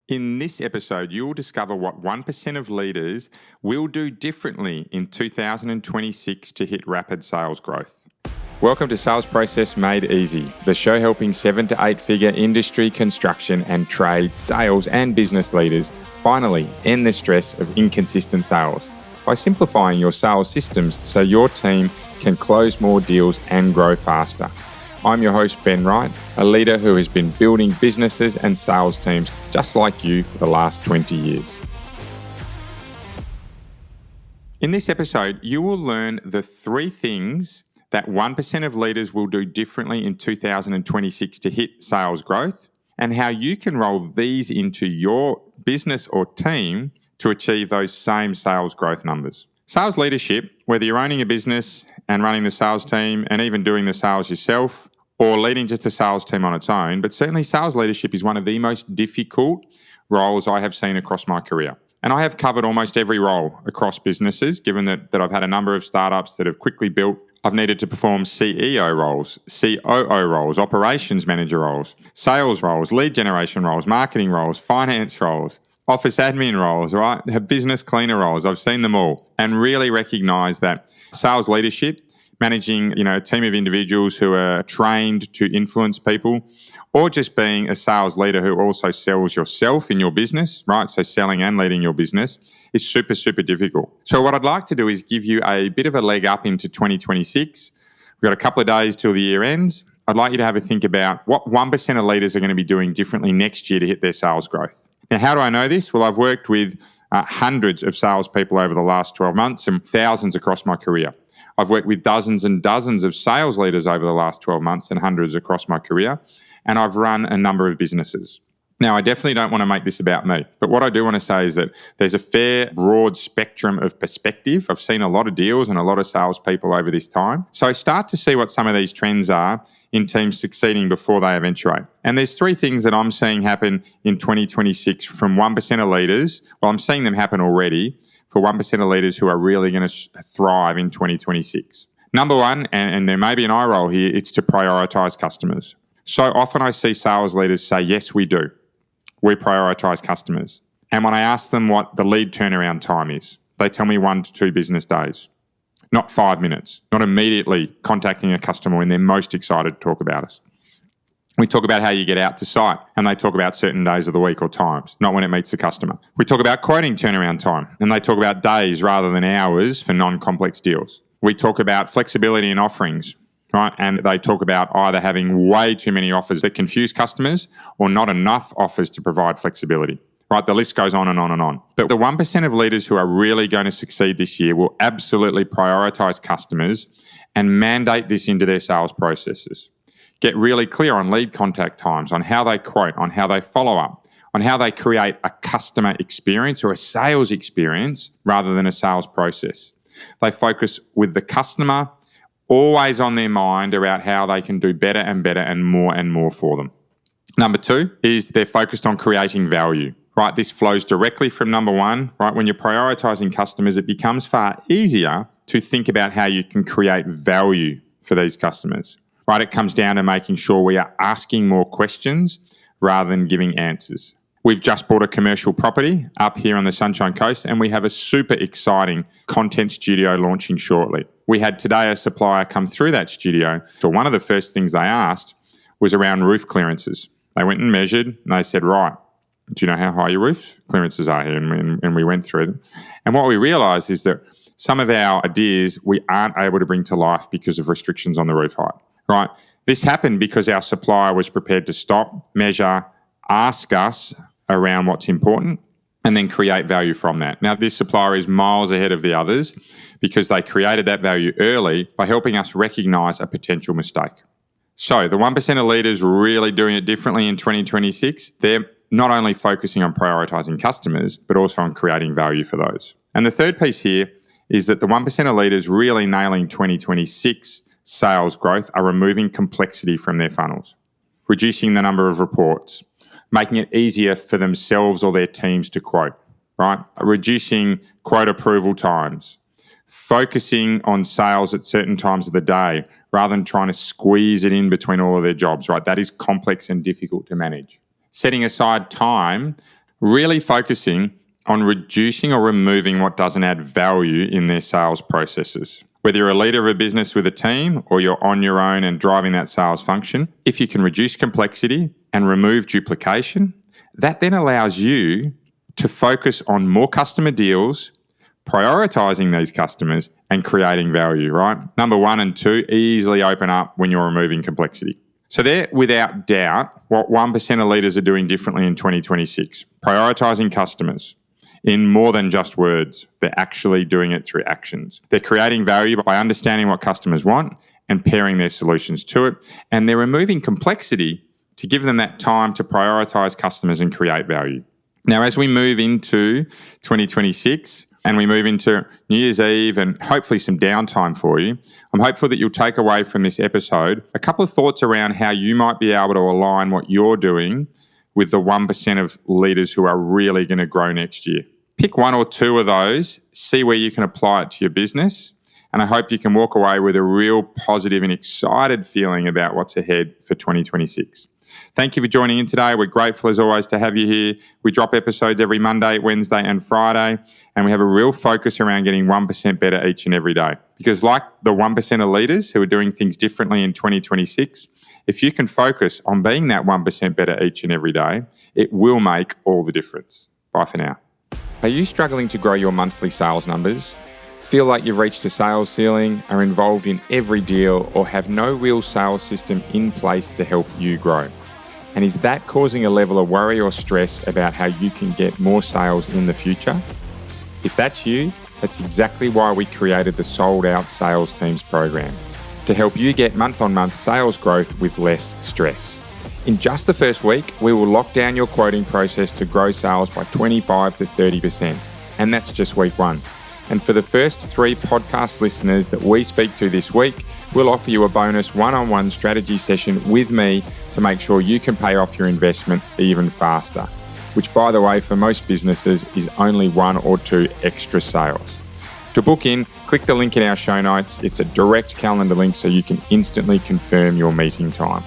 In this episode, you'll discover what 1% of leaders will do differently in 2026 to hit rapid sales growth. Welcome to Sales Process Made Easy, the show helping 7 to 8 figure industry, construction and trade, sales and business leaders finally end the stress of inconsistent sales by simplifying your sales systems so your team can close more deals and grow faster. I'm your host, Ben Wright, a leader who has been building businesses and sales teams just like you for the last 20 years. In this episode, you will learn the 3 things that 1% of leaders will do differently in 2026 to hit sales growth, and how you can roll these into your business or team to achieve those same sales growth numbers. Sales leadership, whether you're owning a business and running the sales team and even doing the sales yourself, or leading just a sales team on its own, but certainly sales leadership is one of the most difficult roles I have seen across my career. And I have covered almost every role across businesses, given that I've had a number of startups that have quickly built. I've needed to perform CEO roles, COO roles, operations manager roles, sales roles, lead generation roles, marketing roles, finance roles, office admin roles, right? Business cleaner roles. I've seen them all and really recognize that sales leadership, managing, a team of individuals who are trained to influence people, or just being a sales leader who also sells yourself in your business, right? So selling and leading your business is super, super difficult. So what I'd like to do is give you a bit of a leg up into 2026. We've got a couple of days till the year ends. I'd like you to have a think about what 1% of leaders are going to be doing differently next year to hit their sales growth. Now, how do I know this? Well, I've worked with hundreds of salespeople over the last 12 months and thousands across my career. I've worked with dozens and dozens of sales leaders over the last 12 months and hundreds across my career, and I've run a number of businesses. Now, I definitely don't want to make this about me, but what I do want to say is that there's a fair, broad spectrum of perspective. I've seen a lot of deals and a lot of salespeople over this time. So I start to see what some of these trends are in teams succeeding before they eventuate. And there's 3 things that I'm seeing happen in 2026 from 1% of leaders. Well, I'm seeing them happen already for 1% of leaders who are really going to thrive in 2026. Number 1, and there may be an eye roll here, it's to prioritize customers. So often I see sales leaders say, yes, we do. We prioritize customers. And when I ask them what the lead turnaround time is, they tell me 1 to 2 business days, not 5 minutes, not immediately contacting a customer when they're most excited to talk about us. We talk about how you get out to site, and they talk about certain days of the week or times, not when it meets the customer. We talk about quoting turnaround time, and they talk about days rather than hours for non-complex deals. We talk about flexibility in offerings, right? And they talk about either having way too many offers that confuse customers or not enough offers to provide flexibility, right? The list goes on and on and on. But the 1% of leaders who are really going to succeed this year will absolutely prioritize customers and mandate this into their sales processes. Get really clear on lead contact times, on how they quote, on how they follow up, on how they create a customer experience or a sales experience rather than a sales process. They focus with the customer, always on their mind about how they can do better and better and more for them. Number 2 is they're focused on creating value, right? This flows directly from number 1, right? When you're prioritizing customers, it becomes far easier to think about how you can create value for these customers. Right, it comes down to making sure we are asking more questions rather than giving answers. We've just bought a commercial property up here on the Sunshine Coast, and we have a super exciting content studio launching shortly. We had today a supplier come through that studio. So one of the first things they asked was around roof clearances. They went and measured, and they said, right, do you know how high your roof clearances are here? And we went through them. And what we realised is that some of our ideas we aren't able to bring to life because of restrictions on the roof height. Right. This happened because our supplier was prepared to stop, measure, ask us around what's important, and then create value from that. Now, this supplier is miles ahead of the others because they created that value early by helping us recognise a potential mistake. So the 1% of leaders really doing it differently in 2026, they're not only focusing on prioritising customers, but also on creating value for those. And the third piece here is that the 1% of leaders really nailing 2026 sales growth are removing complexity from their funnels, reducing the number of reports, making it easier for themselves or their teams to quote, right? Reducing quote approval times, focusing on sales at certain times of the day rather than trying to squeeze it in between all of their jobs, right? That is complex and difficult to manage. Setting aside time really focusing on reducing or removing what doesn't add value in their sales processes. Whether you're a leader of a business with a team or you're on your own and driving that sales function, if you can reduce complexity and remove duplication, that then allows you to focus on more customer deals, prioritizing these customers and creating value, right? Number 1 and 2 easily open up when you're removing complexity. So they're without doubt what 1% of leaders are doing differently in 2026. Prioritizing customers in more than just words. They're actually doing it through actions. They're creating value by understanding what customers want and pairing their solutions to it. And they're removing complexity to give them that time to prioritize customers and create value. Now, as we move into 2026 and we move into New Year's Eve and hopefully some downtime for you, I'm hopeful that you'll take away from this episode a couple of thoughts around how you might be able to align what you're doing with the 1% of leaders who are really going to grow next year. Pick 1 or 2 of those, see where you can apply it to your business, and I hope you can walk away with a real positive and excited feeling about what's ahead for 2026. Thank you for joining in today. We're grateful as always to have you here. We drop episodes every Monday, Wednesday and Friday, and we have a real focus around getting 1% better each and every day. Because like the 1% of leaders who are doing things differently in 2026, if you can focus on being that 1% better each and every day, it will make all the difference. Bye for now. Are you struggling to grow your monthly sales numbers? Feel like you've reached a sales ceiling, are involved in every deal, or have no real sales system in place to help you grow? And is that causing a level of worry or stress about how you can get more sales in the future? If that's you, that's exactly why we created the Sold Out Sales Teams program, to help you get month-on-month sales growth with less stress. In just the first week, we will lock down your quoting process to grow sales by 25 to 30%. And that's just week 1. And for the first 3 podcast listeners that we speak to this week, we'll offer you a bonus one-on-one strategy session with me to make sure you can pay off your investment even faster, which, by the way, for most businesses is only 1 or 2 extra sales. To book in, click the link in our show notes. It's a direct calendar link so you can instantly confirm your meeting time.